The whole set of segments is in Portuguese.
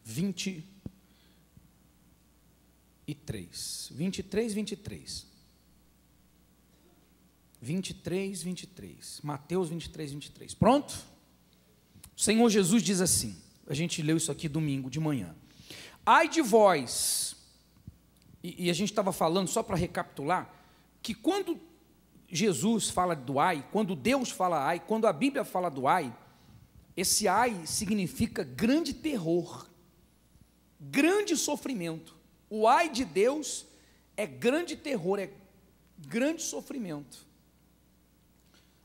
23. 23, 23. 23, 23. Mateus 23, 23. Pronto? O Senhor Jesus diz assim, a gente leu isso aqui domingo de manhã. Ai de vós, e a gente estava falando, só para recapitular, que quando Jesus fala do ai, quando Deus fala ai, quando a Bíblia fala do ai, esse ai significa grande terror, grande sofrimento. O ai de Deus é grande terror, é grande sofrimento.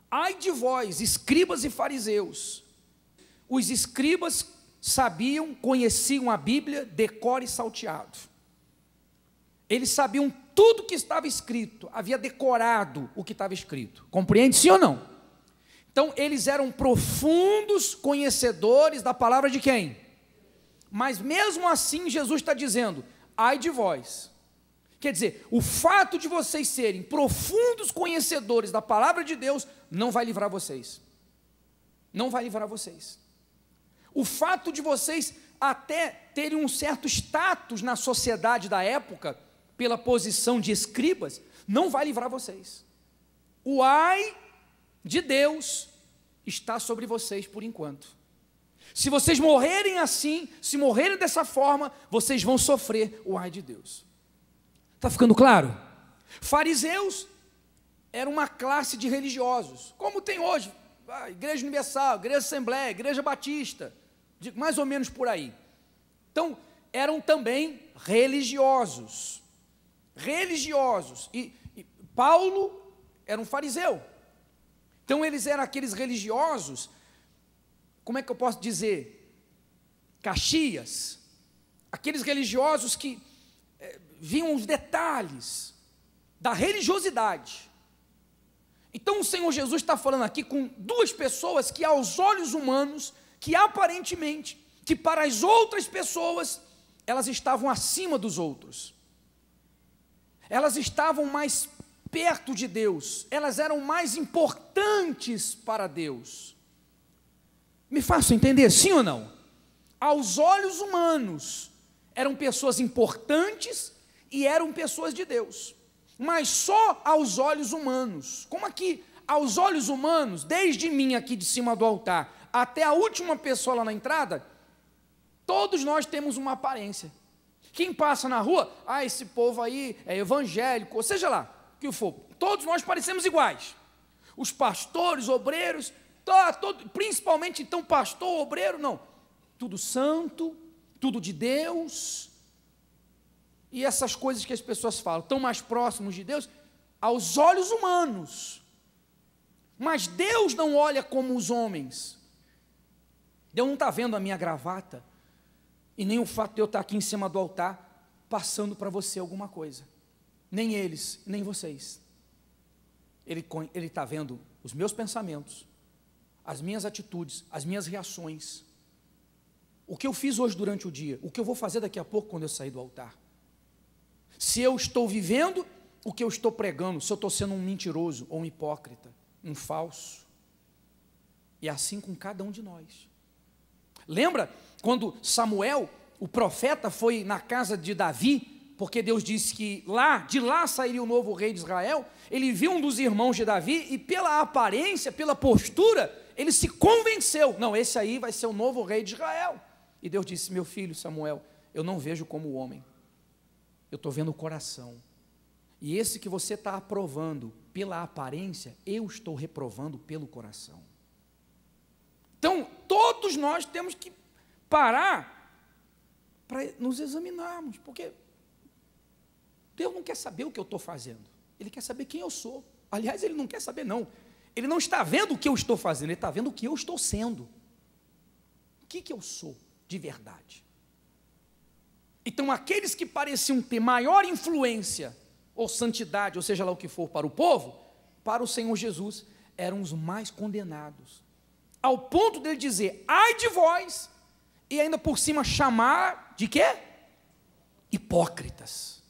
Ai de vós, escribas e fariseus. Os escribas sabiam, conheciam a Bíblia de cor e salteado. Eles sabiam tudo que estava escrito, havia decorado o que estava escrito. Compreende, sim ou não? Então, eles eram profundos conhecedores da palavra de quem? Mas mesmo assim, Jesus está dizendo, ai de vós. Quer dizer, o fato de vocês serem profundos conhecedores da palavra de Deus, não vai livrar vocês. Não vai livrar vocês. O fato de vocês até terem um certo status na sociedade da época, pela posição de escribas, não vai livrar vocês. O ai de Deus está sobre vocês por enquanto. Se vocês morrerem assim, se morrerem dessa forma, vocês vão sofrer o ai de Deus. Está ficando claro? Fariseus era uma classe de religiosos, como tem hoje, Igreja Universal, Igreja Assembleia, Igreja Batista, mais ou menos por aí. Então, eram também religiosos. E Paulo era um fariseu. Então, eles eram aqueles religiosos, como é que eu posso dizer? Caxias. Aqueles religiosos que viam os detalhes da religiosidade. Então o Senhor Jesus está falando aqui com duas pessoas que aos olhos humanos, que aparentemente, que para as outras pessoas, elas estavam acima dos outros. Elas estavam mais perto de Deus, elas eram mais importantes para Deus. Me faço entender, sim ou não? Aos olhos humanos, eram pessoas importantes e eram pessoas de Deus, mas só aos olhos humanos. Como aqui, aos olhos humanos, desde mim aqui de cima do altar, até a última pessoa lá na entrada, todos nós temos uma aparência. Quem passa na rua, esse povo aí é evangélico, ou seja lá, o que for, todos nós parecemos iguais. Os pastores, obreiros, principalmente então pastor, obreiro, não, tudo santo, tudo de Deus. E essas coisas que as pessoas falam, tão mais próximos de Deus, aos olhos humanos. Mas Deus não olha como os homens. Deus não está vendo a minha gravata, e nem o fato de eu estar aqui em cima do altar, passando para você alguma coisa. Nem eles, nem vocês. Ele está vendo os meus pensamentos, as minhas atitudes, as minhas reações, o que eu fiz hoje durante o dia, o que eu vou fazer daqui a pouco quando eu sair do altar. Se eu estou vivendo o que eu estou pregando, se eu estou sendo um mentiroso ou um hipócrita, um falso. E assim com cada um de nós. Lembra quando Samuel, o profeta, foi na casa de Davi, porque Deus disse que de lá sairia o novo rei de Israel? Ele viu um dos irmãos de Davi e pela aparência, pela postura, ele se convenceu, não, esse aí vai ser o novo rei de Israel. E Deus disse, meu filho Samuel, eu não vejo como o homem, eu estou vendo o coração. E esse que você está aprovando pela aparência, eu estou reprovando pelo coração. Então, todos nós temos que parar para nos examinarmos, porque Deus não quer saber o que eu estou fazendo, Ele quer saber quem eu sou. Aliás, Ele não quer saber não, Ele não está vendo o que eu estou fazendo, Ele está vendo o que eu estou sendo. O que eu sou de verdade? Então, aqueles que pareciam ter maior influência, ou santidade, ou seja lá o que for, para o povo, para o Senhor Jesus, eram os mais condenados, ao ponto dele dizer, ai de vós, e ainda por cima chamar, de quê? Hipócritas.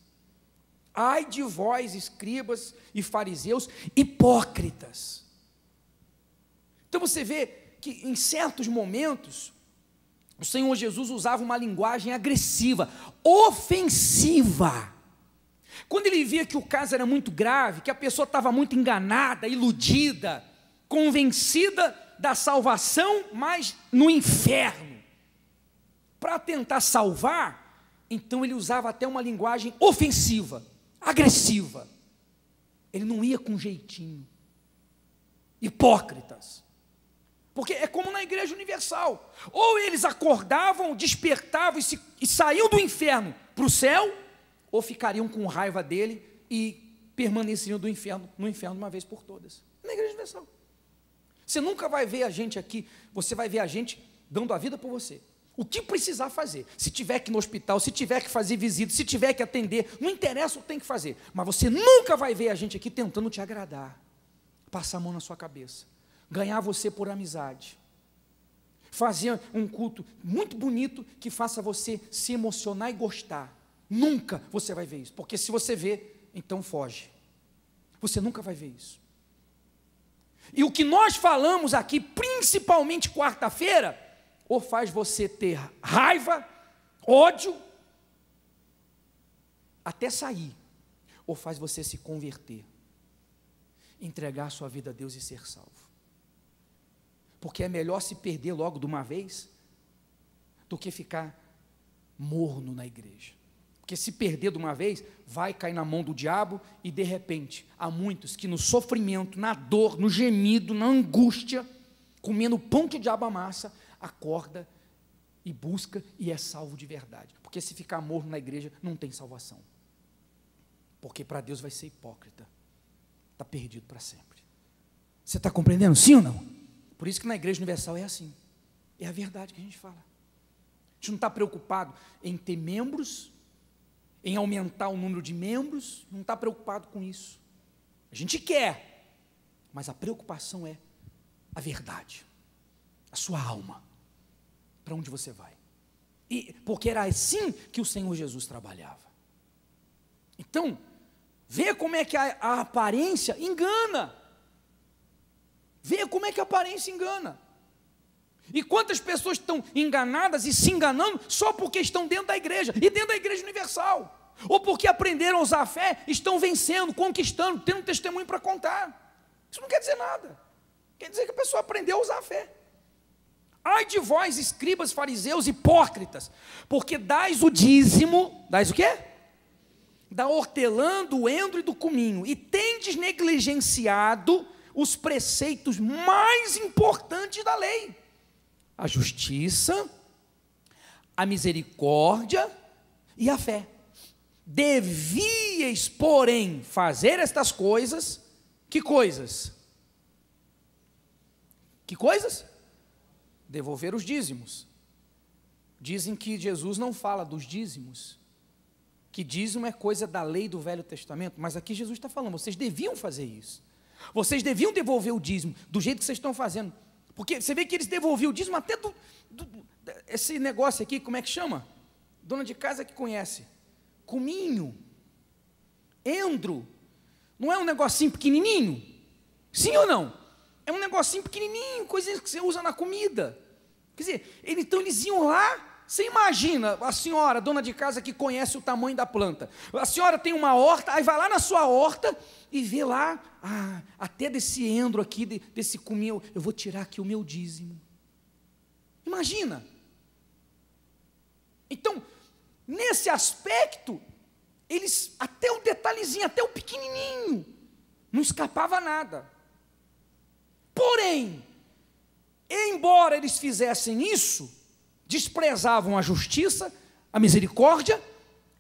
Ai de vós, escribas e fariseus, hipócritas. Então você vê que em certos momentos, O Senhor Jesus usava uma linguagem agressiva, ofensiva. Quando ele via que o caso era muito grave, que a pessoa estava muito enganada, iludida, convencida da salvação, mas no inferno, para tentar salvar, então ele usava até uma linguagem ofensiva, agressiva. Ele não ia com jeitinho. Hipócritas. Porque é como na Igreja Universal: ou eles acordavam, despertavam e saíam do inferno para o céu, ou ficariam com raiva dele e permaneceriam no inferno de uma vez por todas. Na Igreja Universal. Você nunca vai ver a gente aqui, você vai ver a gente dando a vida por você. O que precisar fazer, se tiver que ir no hospital, se tiver que fazer visita, se tiver que atender, não interessa o que tem que fazer, mas você nunca vai ver a gente aqui tentando te agradar, passar a mão na sua cabeça, ganhar você por amizade, fazer um culto muito bonito que faça você se emocionar e gostar. Nunca você vai ver isso, porque se você vê, então foge. Você nunca vai ver isso. E o que nós falamos aqui, principalmente quarta-feira, ou faz você ter raiva, ódio, até sair, ou faz você se converter, entregar sua vida a Deus e ser salvo. Porque é melhor se perder logo de uma vez, do que ficar morno na igreja. Porque se perder de uma vez, vai cair na mão do diabo, e de repente, há muitos que no sofrimento, na dor, no gemido, na angústia, comendo o pão que o diabo amassa, acorda e busca e é salvo de verdade. Porque se ficar morno na igreja, não tem salvação. Porque para Deus vai ser hipócrita. Está perdido para sempre. Você está compreendendo? Sim ou não? Por isso que na Igreja Universal é assim. É a verdade que a gente fala. A gente não está preocupado em ter membros, em aumentar o número de membros, não está preocupado com isso. A gente quer, mas a preocupação é a verdade, a sua alma. Para onde você vai? E porque era assim que o Senhor Jesus trabalhava. Então, vê como é que a aparência engana. Vê como é que a aparência engana. E quantas pessoas estão enganadas e se enganando só porque estão dentro da igreja, e dentro da Igreja Universal, ou porque aprenderam a usar a fé, estão vencendo, conquistando, tendo testemunho para contar. Isso não quer dizer nada. Quer dizer que a pessoa aprendeu a usar a fé. Ai de vós, escribas, fariseus, hipócritas, porque dais o dízimo, dais o quê? Da hortelã, do endro e do cominho, e tendes negligenciado os preceitos mais importantes da lei: a justiça, a misericórdia e a fé. Devíeis, porém, fazer estas coisas. Que coisas? Que coisas? Devolver os dízimos. Dizem que Jesus não fala dos dízimos, que dízimo é coisa da lei do Velho Testamento, mas aqui Jesus está falando, vocês deviam fazer isso, vocês deviam devolver o dízimo, do jeito que vocês estão fazendo, porque você vê que eles devolviam o dízimo até esse negócio aqui, como é que chama? Dona de casa que conhece, cominho, endro, não é um negocinho pequenininho? Sim ou não? É um negocinho pequenininho, coisinhas que você usa na comida. Quer dizer, então eles iam lá, você imagina, a senhora, dona de casa que conhece o tamanho da planta, a senhora tem uma horta, aí vai lá na sua horta e vê lá, até desse endro aqui, desse cominho, eu vou tirar aqui o meu dízimo. Imagina. Então, nesse aspecto, eles, até o detalhezinho, até o pequenininho, não escapava nada. Porém, embora eles fizessem isso, desprezavam a justiça, a misericórdia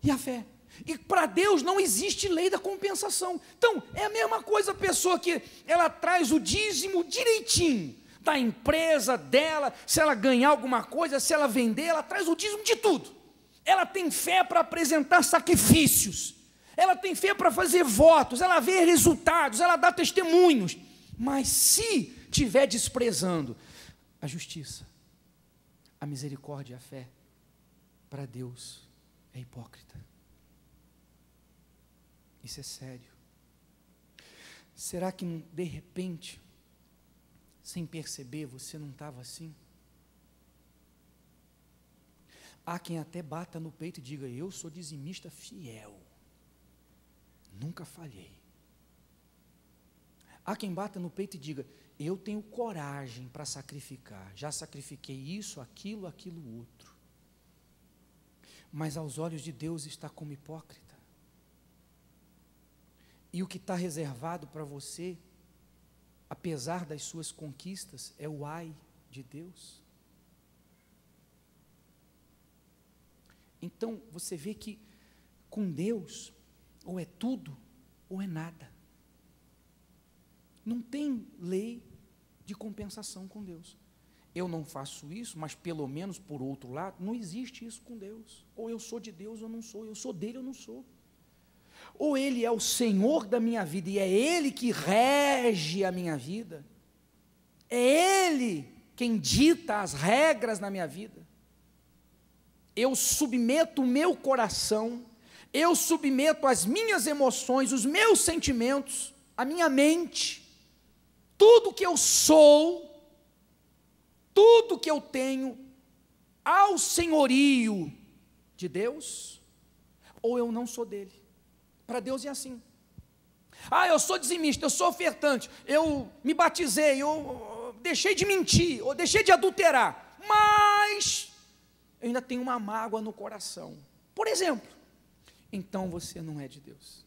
e a fé. E para Deus não existe lei da compensação. Então, é a mesma coisa a pessoa que ela traz o dízimo direitinho da empresa dela, se ela ganhar alguma coisa, se ela vender, ela traz o dízimo de tudo. Ela tem fé para apresentar sacrifícios, ela tem fé para fazer votos, ela vê resultados, ela dá testemunhos. Mas se estiver desprezando a justiça, a misericórdia e a fé, para Deus é hipócrita. Isso é sério. Será que de repente, sem perceber, você não estava assim? Há quem até bata no peito e diga: eu sou dizimista fiel, nunca falhei. Há quem bata no peito e diga: eu tenho coragem para sacrificar, já sacrifiquei isso, aquilo outro. Mas aos olhos de Deus está como hipócrita. E o que está reservado para você, apesar das suas conquistas, é o ai de Deus. Então, você vê que com Deus, ou é tudo, ou é nada. Não tem lei de compensação com Deus. Eu não faço isso, mas pelo menos por outro lado, não existe isso com Deus. Ou eu sou de Deus ou não sou, eu sou dele ou não sou. Ou Ele é o Senhor da minha vida, e é Ele que rege a minha vida. É Ele quem dita as regras na minha vida. Eu submeto o meu coração, eu submeto as minhas emoções, os meus sentimentos, a minha mente, tudo que eu sou, tudo que eu tenho, ao senhorio de Deus, ou eu não sou dele. Para Deus é assim. Eu sou dizimista, eu sou ofertante, eu me batizei, eu deixei de mentir, ou deixei de adulterar, mas eu ainda tenho uma mágoa no coração, por exemplo. Então você não é de Deus.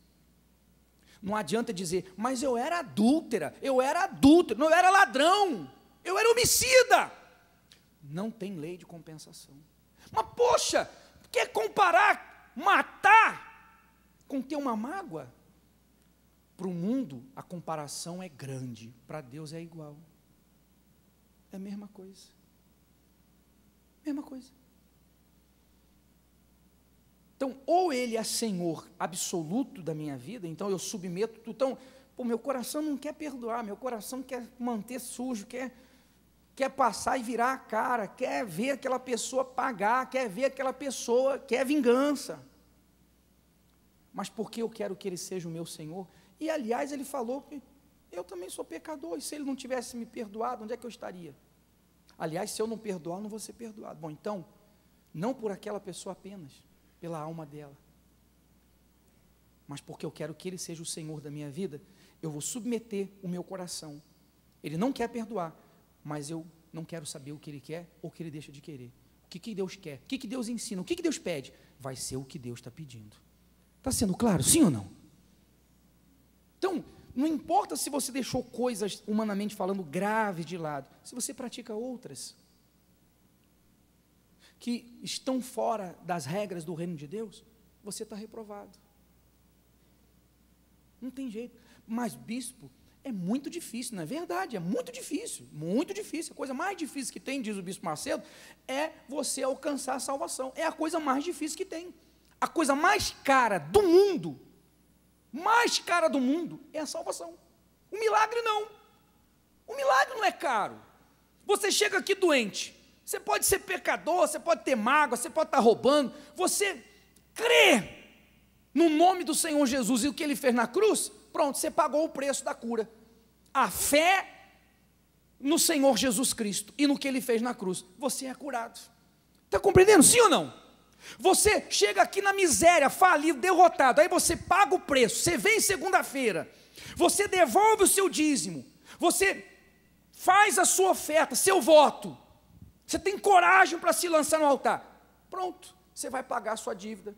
Não adianta dizer: mas eu era adúltera, eu era adúltero, eu era ladrão, eu era homicida. Não tem lei de compensação. Mas poxa, quer comparar matar com ter uma mágoa? Para o mundo a comparação é grande, para Deus é igual. É a mesma coisa. Mesma coisa. Então, ou Ele é Senhor absoluto da minha vida, então eu submeto tudo. Então, meu coração não quer perdoar, meu coração quer manter sujo, quer passar e virar a cara, quer ver aquela pessoa pagar, quer ver aquela pessoa, quer vingança. Mas porque eu quero que Ele seja o meu Senhor? E, aliás, Ele falou que eu também sou pecador, e se Ele não tivesse me perdoado, onde é que eu estaria? Aliás, se eu não perdoar, eu não vou ser perdoado. Bom, então, não por aquela pessoa apenas, pela alma dela, mas porque eu quero que Ele seja o Senhor da minha vida, eu vou submeter o meu coração. Ele não quer perdoar, mas eu não quero saber o que Ele quer ou o que Ele deixa de querer. O que Deus quer, o que Deus ensina, o que Deus pede, vai ser o que Deus está pedindo. Está sendo claro, sim ou não? Então, não importa se você deixou coisas, humanamente falando, graves de lado, se você pratica outras, que estão fora das regras do reino de Deus, você está reprovado. Não tem jeito. Mas, bispo, é muito difícil, não é verdade? É muito difícil, muito difícil. A coisa mais difícil que tem, diz o bispo Macedo, é você alcançar a salvação. É a coisa mais difícil que tem. A coisa mais cara do mundo, é a salvação. O milagre não. O milagre não é caro. Você chega aqui doente, você pode ser pecador, você pode ter mágoa, você pode estar roubando, você crê no nome do Senhor Jesus e o que Ele fez na cruz, pronto, você pagou o preço da cura. A fé no Senhor Jesus Cristo e no que Ele fez na cruz, você é curado. Está compreendendo, sim ou não? Você chega aqui na miséria, falido, derrotado, aí você paga o preço, você vem segunda-feira, você devolve o seu dízimo, você faz a sua oferta, seu voto, você tem coragem para se lançar no altar, pronto, você vai pagar a sua dívida.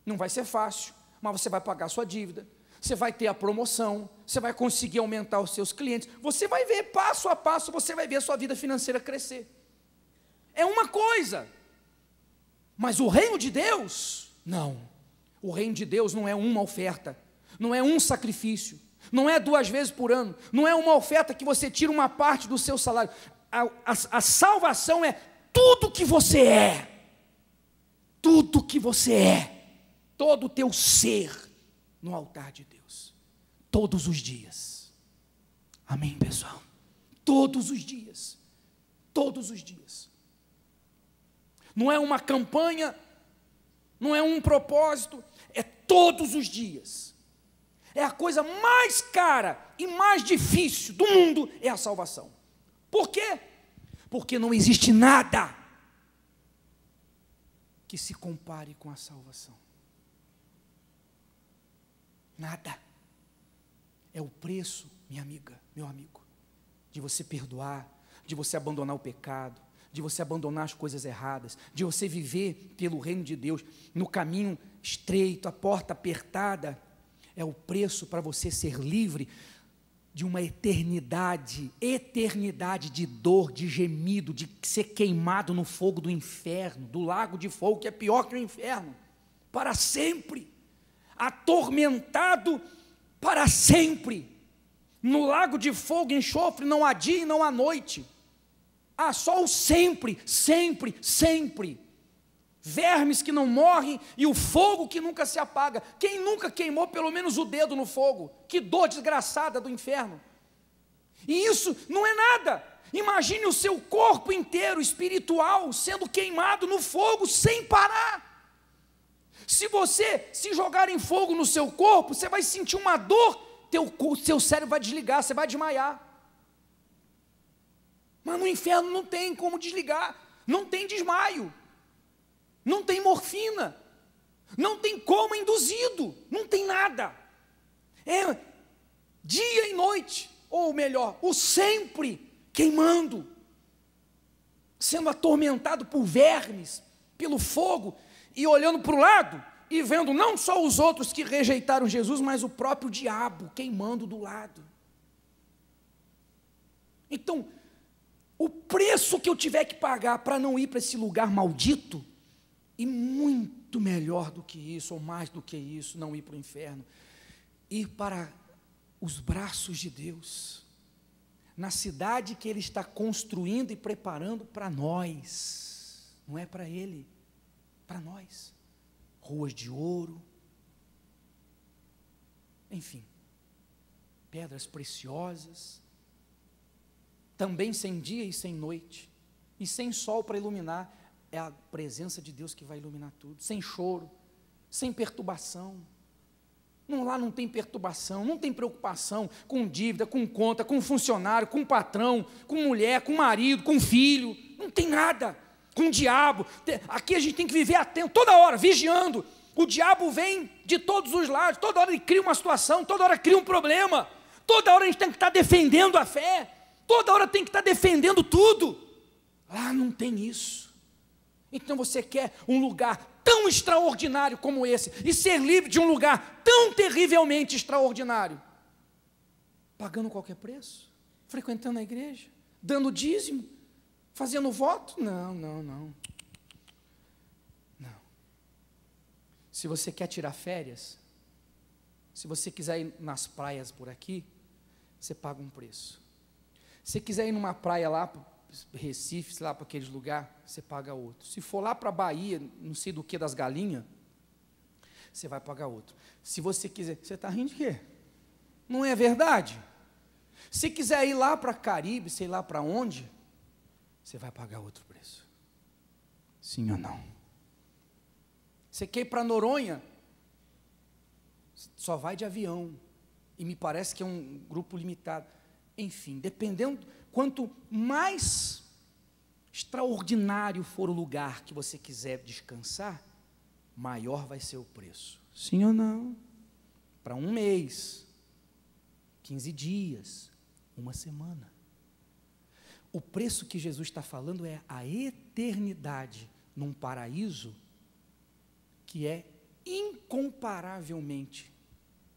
Não vai ser fácil, mas você vai pagar a sua dívida, você vai ter a promoção, você vai conseguir aumentar os seus clientes, você vai ver passo a passo, você vai ver a sua vida financeira crescer. É uma coisa, mas o reino de Deus, não. O reino de Deus não é uma oferta, não é um sacrifício, não é 2 vezes por ano, não é uma oferta que você tira uma parte do seu salário. A salvação é tudo que você é, tudo que você é, todo o teu ser no altar de Deus, todos os dias. Amém, pessoal? Todos os dias, todos os dias. Não é uma campanha, não é um propósito, é todos os dias. É a coisa mais cara e mais difícil do mundo, é a salvação. Por quê? Porque não existe nada que se compare com a salvação. Nada. É o preço, minha amiga, meu amigo, de você perdoar, de você abandonar o pecado, de você abandonar as coisas erradas, de você viver pelo reino de Deus, no caminho estreito, a porta apertada. É o preço para você ser livre de uma eternidade de dor, de gemido, de ser queimado no fogo do inferno, do lago de fogo, que é pior que o inferno, para sempre, atormentado para sempre, no lago de fogo e enxofre, não há dia e não há noite, há só o sempre, sempre, sempre, vermes que não morrem e o fogo que nunca se apaga. Quem nunca queimou pelo menos o dedo no fogo? Que dor desgraçada do inferno. E isso não é nada. Imagine o seu corpo inteiro espiritual sendo queimado no fogo sem parar. Se você se jogar em fogo no seu corpo, você vai sentir uma dor, seu cérebro vai desligar, você vai desmaiar. Mas no inferno não tem como desligar, não tem desmaio, não tem morfina, não tem coma induzido, não tem nada. É dia e noite, ou melhor, o sempre queimando, sendo atormentado por vermes, pelo fogo, e olhando para o lado, e vendo não só os outros que rejeitaram Jesus, mas o próprio diabo queimando do lado. Então, o preço que eu tiver que pagar para não ir para esse lugar maldito, e muito melhor do que isso, ou mais do que isso, não ir para o inferno, ir para os braços de Deus, na cidade que Ele está construindo e preparando para nós, não é para Ele, para nós, ruas de ouro, enfim, pedras preciosas, também sem dia e sem noite, e sem sol para iluminar. É a presença de Deus que vai iluminar tudo, sem choro, sem perturbação. Lá não tem perturbação, não tem preocupação com dívida, com conta, com funcionário, com patrão, com mulher, com marido, com filho, não tem nada, com o diabo. Aqui a gente tem que viver atento, toda hora, vigiando. O diabo vem de todos os lados, toda hora ele cria uma situação, toda hora cria um problema, toda hora a gente tem que estar defendendo a fé, toda hora tem que estar defendendo tudo. Lá não tem isso. Então você quer um lugar tão extraordinário como esse, e ser livre de um lugar tão terrivelmente extraordinário, pagando qualquer preço, frequentando a igreja, dando dízimo, fazendo voto? Não. Se você quer tirar férias, se você quiser ir nas praias por aqui, você paga um preço. Se você quiser ir numa praia lá, Recife, sei lá, para aqueles lugares, você paga outro. Se for lá para a Bahia, não sei do que, das galinhas, você vai pagar outro. Se você quiser, você está rindo de quê? Não é verdade? Se quiser ir lá para Caribe, sei lá para onde, você vai pagar outro preço. Sim ou não? Você quer ir para Noronha, só vai de avião, e me parece que é um grupo limitado. Enfim, dependendo, quanto mais extraordinário for o lugar que você quiser descansar, maior vai ser o preço. Sim ou não? Para um mês, 15 dias, uma semana. O preço que Jesus está falando é a eternidade num paraíso que é incomparavelmente,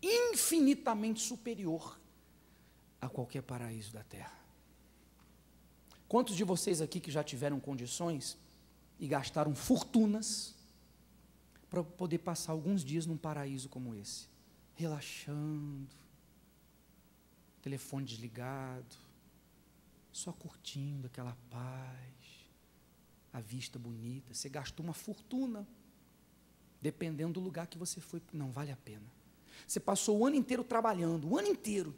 infinitamente superior a qualquer paraíso da terra. Quantos de vocês aqui que já tiveram condições e gastaram fortunas para poder passar alguns dias num paraíso como esse, relaxando, telefone desligado, só curtindo aquela paz, a vista bonita? Você gastou uma fortuna, dependendo do lugar que você foi, não vale a pena. Você passou o ano inteiro trabalhando, o ano inteiro.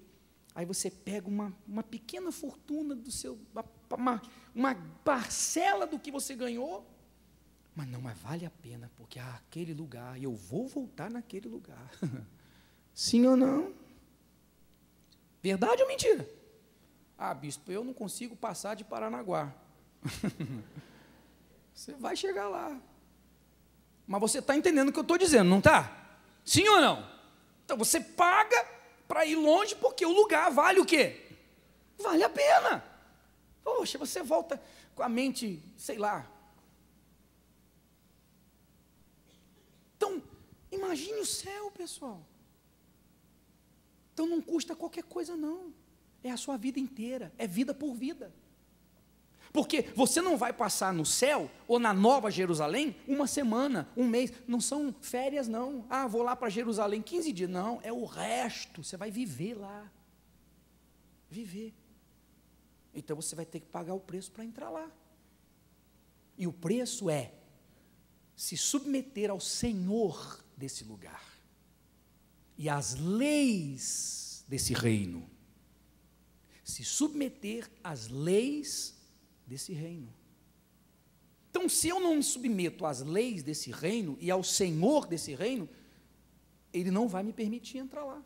Aí você pega uma pequena fortuna do seu, uma parcela do que você ganhou, mas vale a pena, porque aquele lugar, eu vou voltar naquele lugar. Sim ou não? Verdade ou mentira? Bispo, eu não consigo passar de Paranaguá. Você vai chegar lá. Mas você está entendendo o que eu estou dizendo, não está? Sim ou não? Então você paga para ir longe porque o lugar vale o quê? Vale a pena. Poxa, você volta com a mente, sei lá. Então, imagine o céu, pessoal. Então não custa qualquer coisa, não. É a sua vida inteira, é vida por vida. Porque você não vai passar no céu ou na Nova Jerusalém uma semana, um mês. Não são férias, não. Ah, vou lá para Jerusalém 15 dias. Não, é o resto. Você vai viver lá. Viver. Então você vai ter que pagar o preço para entrar lá. E o preço é se submeter ao Senhor desse lugar e às leis desse reino. Se submeter às leis desse reino. Então, se eu não me submeto às leis desse reino e ao Senhor desse reino, Ele não vai me permitir entrar lá.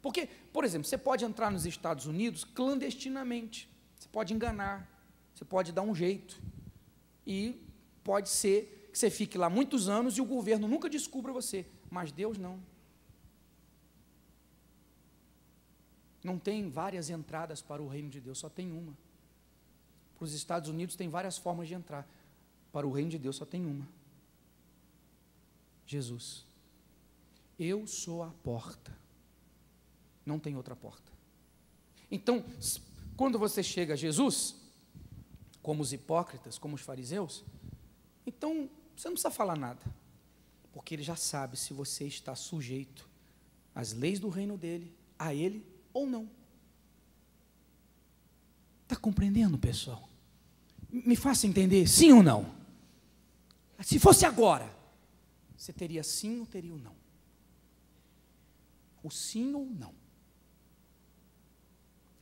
Porque, por exemplo, você pode entrar nos Estados Unidos clandestinamente, você pode enganar, você pode dar um jeito, e pode ser que você fique lá muitos anos e o governo nunca descubra você, mas Deus não. Não tem várias entradas para o reino de Deus, só tem uma. Para os Estados Unidos tem várias formas de entrar, para o reino de Deus só tem uma: Jesus. Eu sou a porta, não tem outra porta. Então, quando você chega a Jesus, como os hipócritas, como os fariseus, então você não precisa falar nada, porque Ele já sabe se você está sujeito às leis do reino dele, a Ele ou não. Está compreendendo, pessoal? Me faça entender, sim ou não? Se fosse agora, você teria sim ou teria o não? O sim ou não?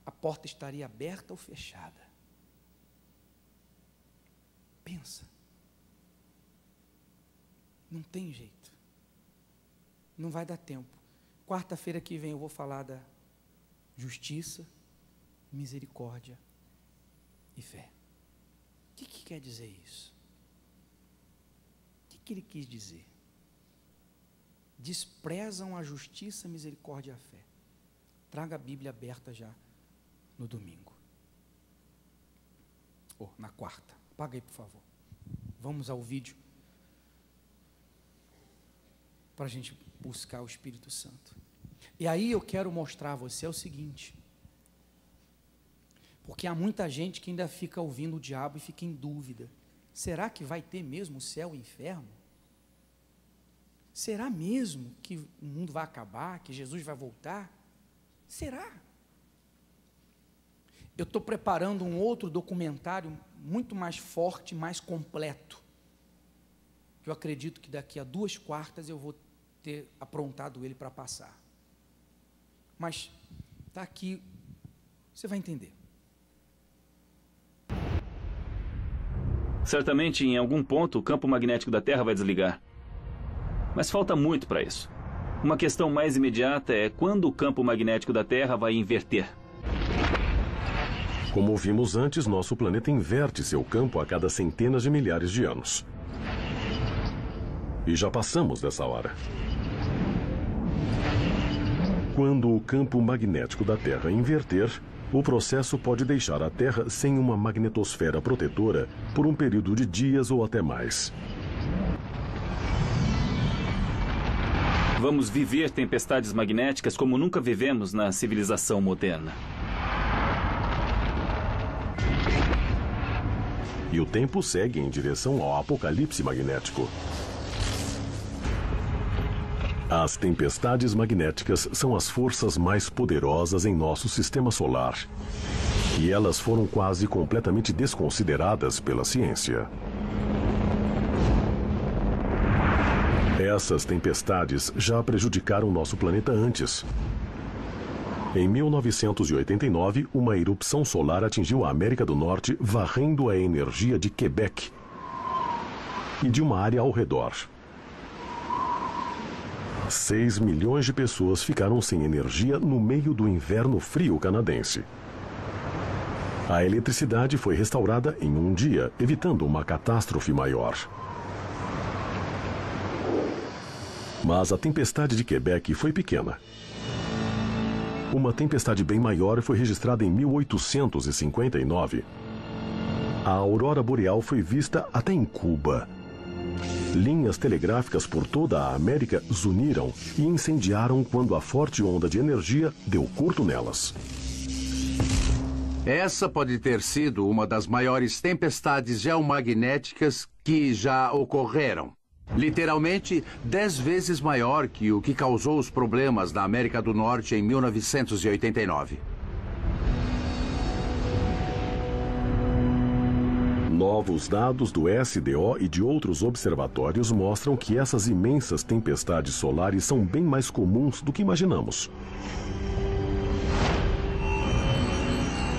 A porta estaria aberta ou fechada? Pensa. Não tem jeito. Não vai dar tempo. Quarta-feira que vem eu vou falar da justiça, misericórdia e fé. O que quer dizer isso? O que ele quis dizer? Desprezam a justiça, a misericórdia e a fé. Traga a Bíblia aberta já no domingo. Ou na quarta. Apaga aí, por favor. Vamos ao vídeo para a gente buscar o Espírito Santo. E aí eu quero mostrar a você o seguinte, porque há muita gente que ainda fica ouvindo o diabo e fica em dúvida: será que vai ter mesmo céu e inferno? Será mesmo que o mundo vai acabar, que Jesus vai voltar? Será? Eu estou preparando um outro documentário muito mais forte, mais completo, que eu acredito que daqui a 2 quartas eu vou ter aprontado ele para passar. Mas está aqui, você vai entender. Certamente, em algum ponto, o campo magnético da Terra vai desligar. Mas falta muito para isso. Uma questão mais imediata é quando o campo magnético da Terra vai inverter. Como vimos antes, nosso planeta inverte seu campo a cada centenas de milhares de anos. E já passamos dessa hora. Quando o campo magnético da Terra inverter, o processo pode deixar a Terra sem uma magnetosfera protetora por um período de dias ou até mais. Vamos viver tempestades magnéticas como nunca vivemos na civilização moderna. E o tempo segue em direção ao apocalipse magnético. As tempestades magnéticas são as forças mais poderosas em nosso sistema solar. E elas foram quase completamente desconsideradas pela ciência. Essas tempestades já prejudicaram nosso planeta antes. Em 1989, uma erupção solar atingiu a América do Norte, varrendo a energia de Quebec e de uma área ao redor. 6 milhões de pessoas ficaram sem energia no meio do inverno frio canadense. A eletricidade foi restaurada em um dia, evitando uma catástrofe maior. Mas a tempestade de Quebec foi pequena. Uma tempestade bem maior foi registrada em 1859. A aurora boreal foi vista até em Cuba. Linhas telegráficas por toda a América zuniram e incendiaram quando a forte onda de energia deu curto nelas. Essa pode ter sido uma das maiores tempestades geomagnéticas que já ocorreram. Literalmente 10 vezes maior que o que causou os problemas na América do Norte em 1989. Novos dados do SDO e de outros observatórios mostram que essas imensas tempestades solares são bem mais comuns do que imaginamos.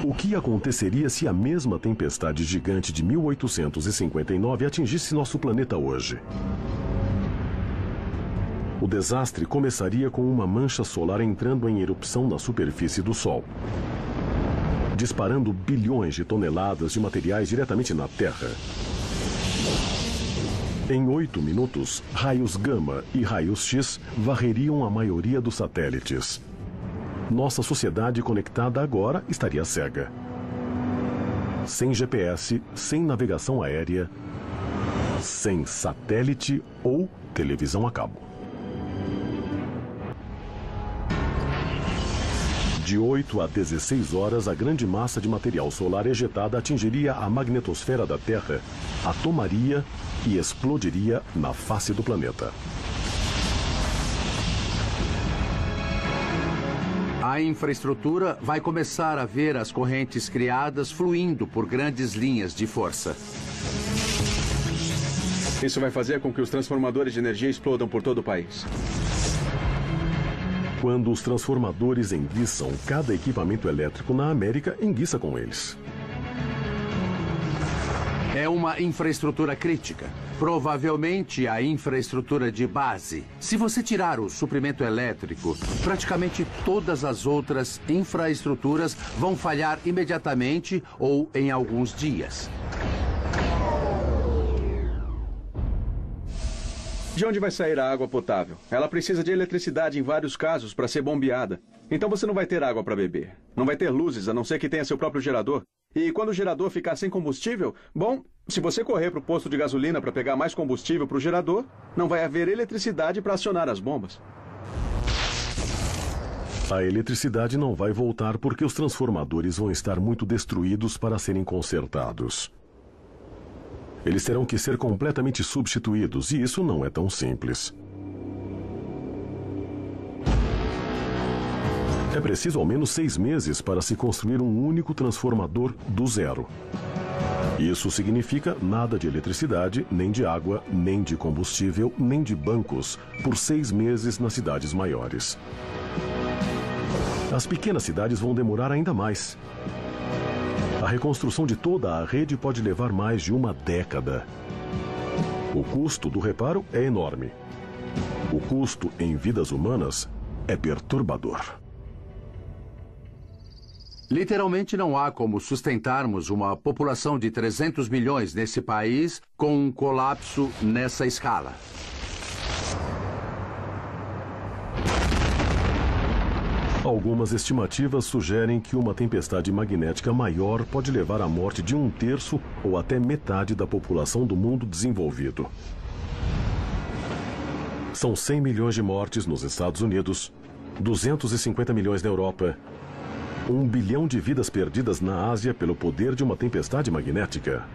O que aconteceria se a mesma tempestade gigante de 1859 atingisse nosso planeta hoje? O desastre começaria com uma mancha solar entrando em erupção na superfície do Sol, disparando bilhões de toneladas de materiais diretamente na Terra. Em 8 minutos, raios gama e raios X varreriam a maioria dos satélites. Nossa sociedade conectada agora estaria cega. Sem GPS, sem navegação aérea, sem satélite ou televisão a cabo. De 8 a 16 horas, a grande massa de material solar ejetada atingiria a magnetosfera da Terra, a tomaria e explodiria na face do planeta. A infraestrutura vai começar a ver as correntes criadas fluindo por grandes linhas de força. Isso vai fazer com que os transformadores de energia explodam por todo o país. Quando os transformadores enguiçam, cada equipamento elétrico na América enguiça com eles. É uma infraestrutura crítica, provavelmente a infraestrutura de base. Se você tirar o suprimento elétrico, praticamente todas as outras infraestruturas vão falhar imediatamente ou em alguns dias. De onde vai sair a água potável? Ela precisa de eletricidade em vários casos para ser bombeada. Então você não vai ter água para beber. Não vai ter luzes, a não ser que tenha seu próprio gerador. E quando o gerador ficar sem combustível, bom, se você correr para o posto de gasolina para pegar mais combustível para o gerador, não vai haver eletricidade para acionar as bombas. A eletricidade não vai voltar porque os transformadores vão estar muito destruídos para serem consertados. Eles terão que ser completamente substituídos, e isso não é tão simples. É preciso ao menos 6 meses para se construir um único transformador do zero. Isso significa nada de eletricidade, nem de água, nem de combustível, nem de bancos, por 6 meses nas cidades maiores. As pequenas cidades vão demorar ainda mais. A reconstrução de toda a rede pode levar mais de uma década. O custo do reparo é enorme. O custo em vidas humanas é perturbador. Literalmente não há como sustentarmos uma população de 300 milhões nesse país com um colapso nessa escala. Algumas estimativas sugerem que uma tempestade magnética maior pode levar à morte de 1/3 ou até metade da população do mundo desenvolvido. São 100 milhões de mortes nos Estados Unidos, 250 milhões na Europa, 1 bilhão de vidas perdidas na Ásia pelo poder de uma tempestade magnética.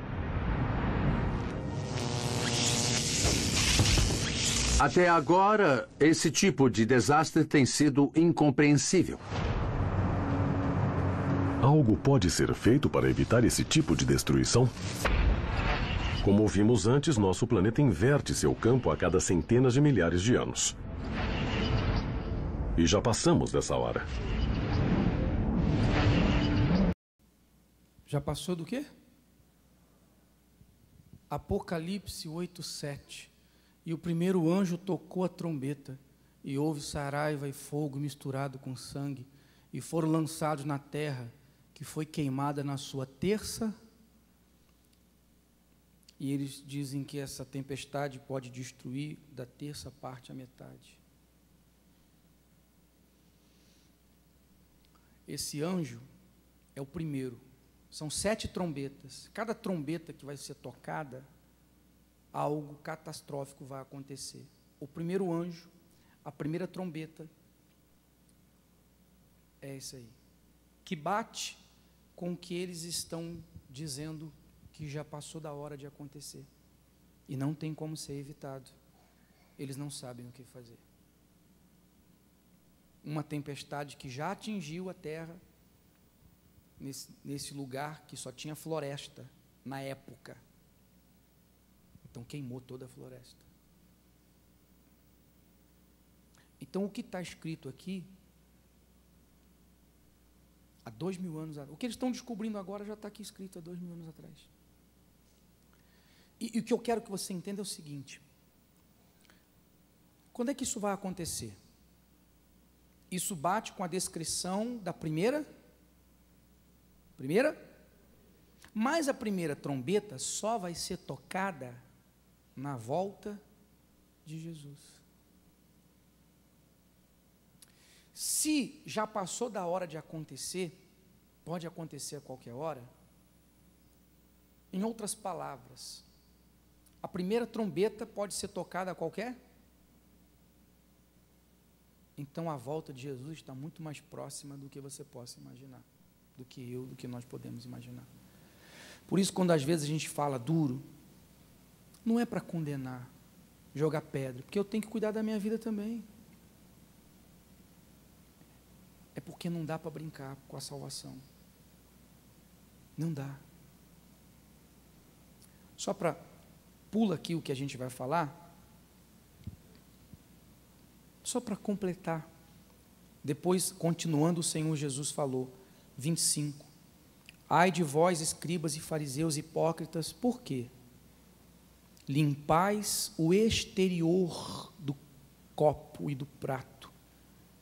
Até agora, esse tipo de desastre tem sido incompreensível. Algo pode ser feito para evitar esse tipo de destruição? Como vimos antes, nosso planeta inverte seu campo a cada centenas de milhares de anos. E já passamos dessa hora. Já passou do quê? Apocalipse 8:7. E o primeiro anjo tocou a trombeta, e houve saraiva e fogo misturado com sangue, e foram lançados na terra, que foi queimada na sua terça E eles dizem que essa tempestade pode destruir da terça parte à metade. Esse anjo é o primeiro. São 7 trombetas. Cada trombeta que vai ser tocada, algo catastrófico vai acontecer. O primeiro anjo, a primeira trombeta, é isso aí, que bate com o que eles estão dizendo que já passou da hora de acontecer. E não tem como ser evitado. Eles não sabem o que fazer. Uma tempestade que já atingiu a terra, nesse lugar que só tinha floresta na época. Então queimou toda a floresta. Então o que está escrito aqui, há 2000 anos atrás, o que eles estão descobrindo agora já está aqui escrito há 2000 anos atrás. E o que eu quero que você entenda é o seguinte: quando é que isso vai acontecer? Isso bate com a descrição da primeira? Mas a primeira trombeta só vai ser tocada na volta de Jesus. Se já passou da hora de acontecer, pode acontecer a qualquer hora. Em outras palavras, a primeira trombeta pode ser tocada a qualquer? Então a volta de Jesus está muito mais próxima do que você possa imaginar, do que nós podemos imaginar. Por isso, quando às vezes a gente fala duro, não é para condenar, jogar pedra, porque eu tenho que cuidar da minha vida também. É porque não dá para brincar com a salvação. Não dá. Só para pula aqui o que a gente vai falar, só para completar. Depois, continuando, o Senhor Jesus falou, 25. Ai de vós, escribas e fariseus hipócritas, por quê? Limpais o exterior do copo e do prato,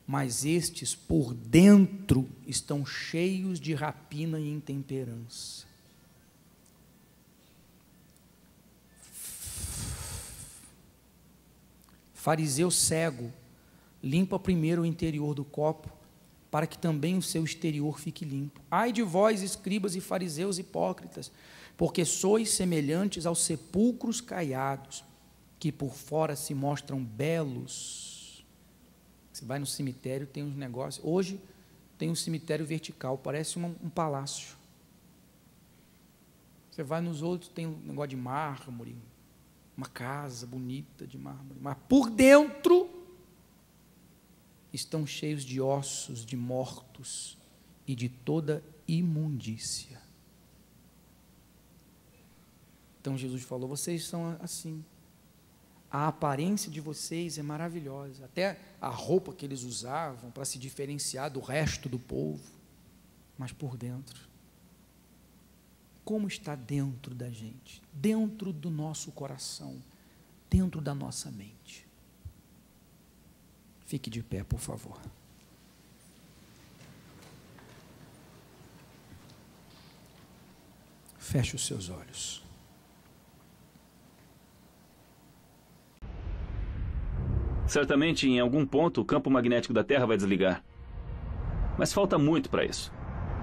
mas estes por dentro estão cheios de rapina e intemperança. Fariseu cego, limpa primeiro o interior do copo, para que também o seu exterior fique limpo. Ai de vós, escribas e fariseus hipócritas, porque sois semelhantes aos sepulcros caiados, que por fora se mostram belos. Você vai no cemitério, tem uns negócios. Hoje tem um cemitério vertical, parece um palácio. Você vai nos outros, tem um negócio de mármore, uma casa bonita de mármore, mas por dentro estão cheios de ossos, de mortos e de toda imundícia. Então Jesus falou, vocês são assim, a aparência de vocês é maravilhosa, até a roupa que eles usavam para se diferenciar do resto do povo, mas por dentro, como está dentro da gente, dentro do nosso coração, dentro da nossa mente? Fique de pé, por favor. Feche os seus olhos. Certamente, em algum ponto, o campo magnético da Terra vai desligar. Mas falta muito para isso.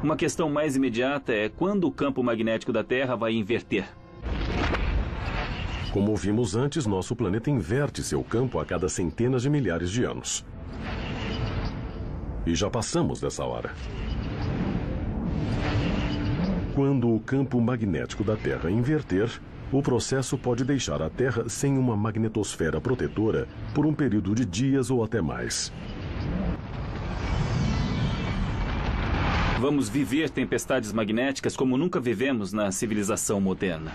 Uma questão mais imediata é quando o campo magnético da Terra vai inverter. Como vimos antes, nosso planeta inverte seu campo a cada centenas de milhares de anos. E já passamos dessa hora. Quando o campo magnético da Terra inverter, o processo pode deixar a Terra sem uma magnetosfera protetora por um período de dias ou até mais. Vamos viver tempestades magnéticas como nunca vivemos na civilização moderna.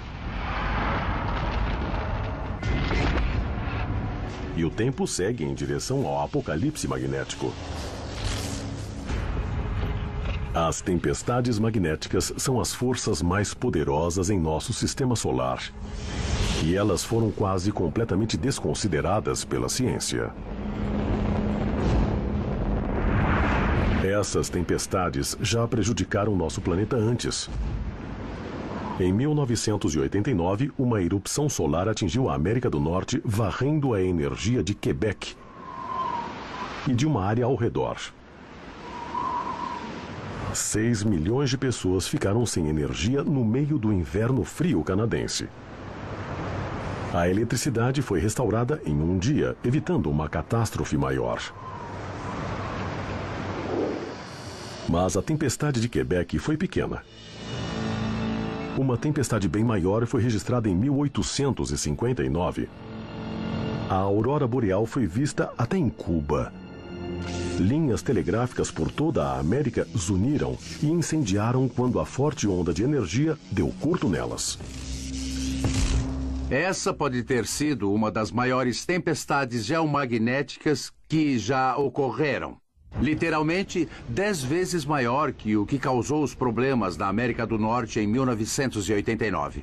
E o tempo segue em direção ao apocalipse magnético. As tempestades magnéticas são as forças mais poderosas em nosso sistema solar. E elas foram quase completamente desconsideradas pela ciência. Essas tempestades já prejudicaram nosso planeta antes. Em 1989, uma erupção solar atingiu a América do Norte, varrendo a energia de Quebec e de uma área ao redor. 6 milhões de pessoas ficaram sem energia no meio do inverno frio canadense. A eletricidade foi restaurada em um dia, evitando uma catástrofe maior. Mas a tempestade de Quebec foi pequena. Uma tempestade bem maior foi registrada em 1859. A aurora boreal foi vista até em Cuba. Linhas telegráficas por toda a América zuniram e incendiaram quando a forte onda de energia deu curto nelas. Essa pode ter sido uma das maiores tempestades geomagnéticas que já ocorreram. Literalmente 10 vezes maior que o que causou os problemas na América do Norte em 1989.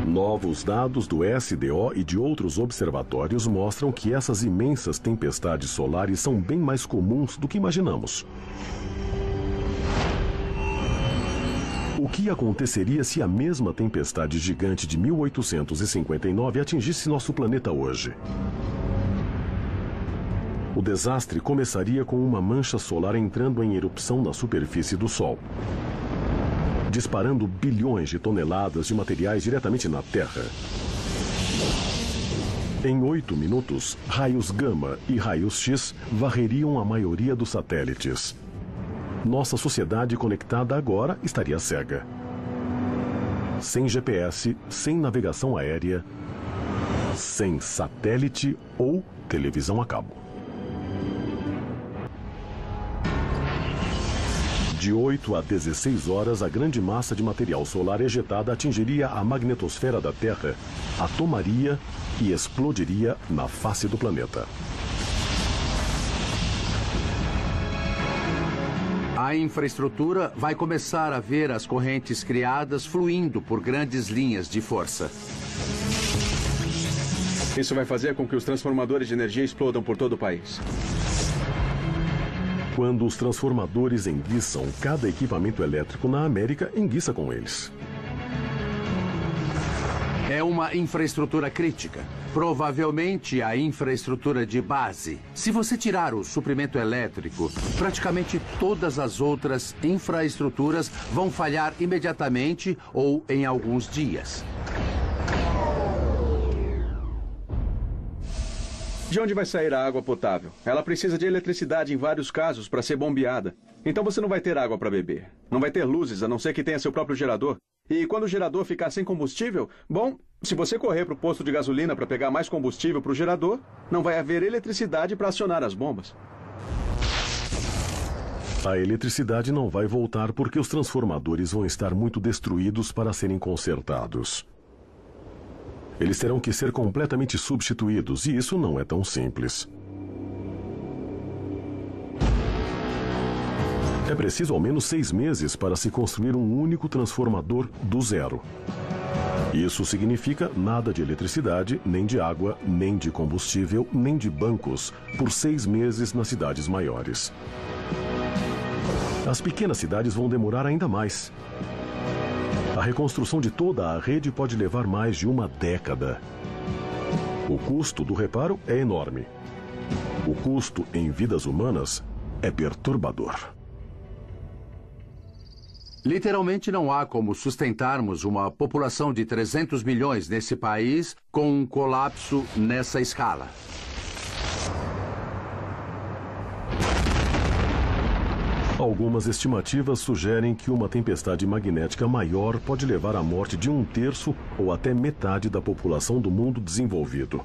Novos dados do SDO e de outros observatórios mostram que essas imensas tempestades solares são bem mais comuns do que imaginamos. O que aconteceria se a mesma tempestade gigante de 1859 atingisse nosso planeta hoje? O desastre começaria com uma mancha solar entrando em erupção na superfície do Sol, disparando bilhões de toneladas de materiais diretamente na Terra. Em 8 minutos, raios gama e raios X varreriam a maioria dos satélites. Nossa sociedade conectada agora estaria cega. Sem GPS, sem navegação aérea, sem satélite ou televisão a cabo. De 8 a 16 horas, a grande massa de material solar ejetada atingiria a magnetosfera da Terra, a tomaria e explodiria na face do planeta. A infraestrutura vai começar a ver as correntes criadas fluindo por grandes linhas de força. Isso vai fazer com que os transformadores de energia explodam por todo o país. Quando os transformadores enguiçam, cada equipamento elétrico na América enguiça com eles. É uma infraestrutura crítica. Provavelmente a infraestrutura de base. Se você tirar o suprimento elétrico, praticamente todas as outras infraestruturas vão falhar imediatamente ou em alguns dias. De onde vai sair a água potável? Ela precisa de eletricidade em vários casos para ser bombeada. Então você não vai ter água para beber. Não vai ter luzes, a não ser que tenha seu próprio gerador. E quando o gerador ficar sem combustível, bom, se você correr para o posto de gasolina para pegar mais combustível para o gerador, não vai haver eletricidade para acionar as bombas. A eletricidade não vai voltar porque os transformadores vão estar muito destruídos para serem consertados. Eles terão que ser completamente substituídos, e isso não é tão simples. É preciso ao menos 6 meses para se construir um único transformador do zero. Isso significa nada de eletricidade, nem de água, nem de combustível, nem de bancos, por 6 meses nas cidades maiores. As pequenas cidades vão demorar ainda mais. A reconstrução de toda a rede pode levar mais de uma década. O custo do reparo é enorme. O custo em vidas humanas é perturbador. Literalmente não há como sustentarmos uma população de 300 milhões nesse país com um colapso nessa escala. Algumas estimativas sugerem que uma tempestade magnética maior pode levar à morte de 1/3 ou até metade da população do mundo desenvolvido.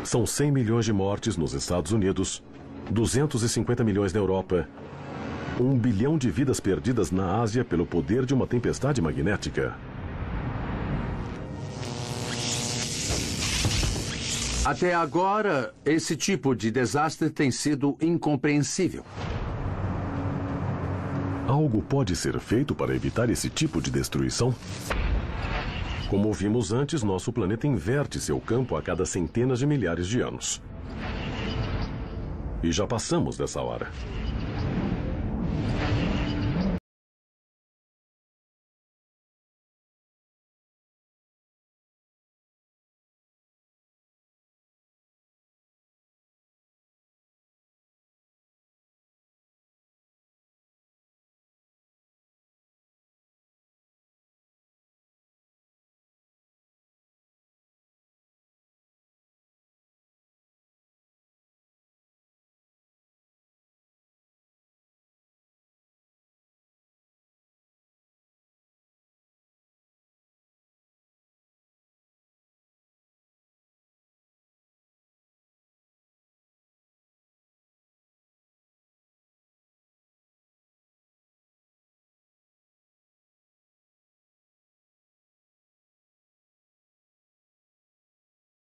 São 100 milhões de mortes nos Estados Unidos, 250 milhões na Europa, 1 bilhão de vidas perdidas na Ásia pelo poder de uma tempestade magnética. Até agora, esse tipo de desastre tem sido incompreensível. Algo pode ser feito para evitar esse tipo de destruição? Como vimos antes, nosso planeta inverte seu campo a cada centenas de milhares de anos. E já passamos dessa hora.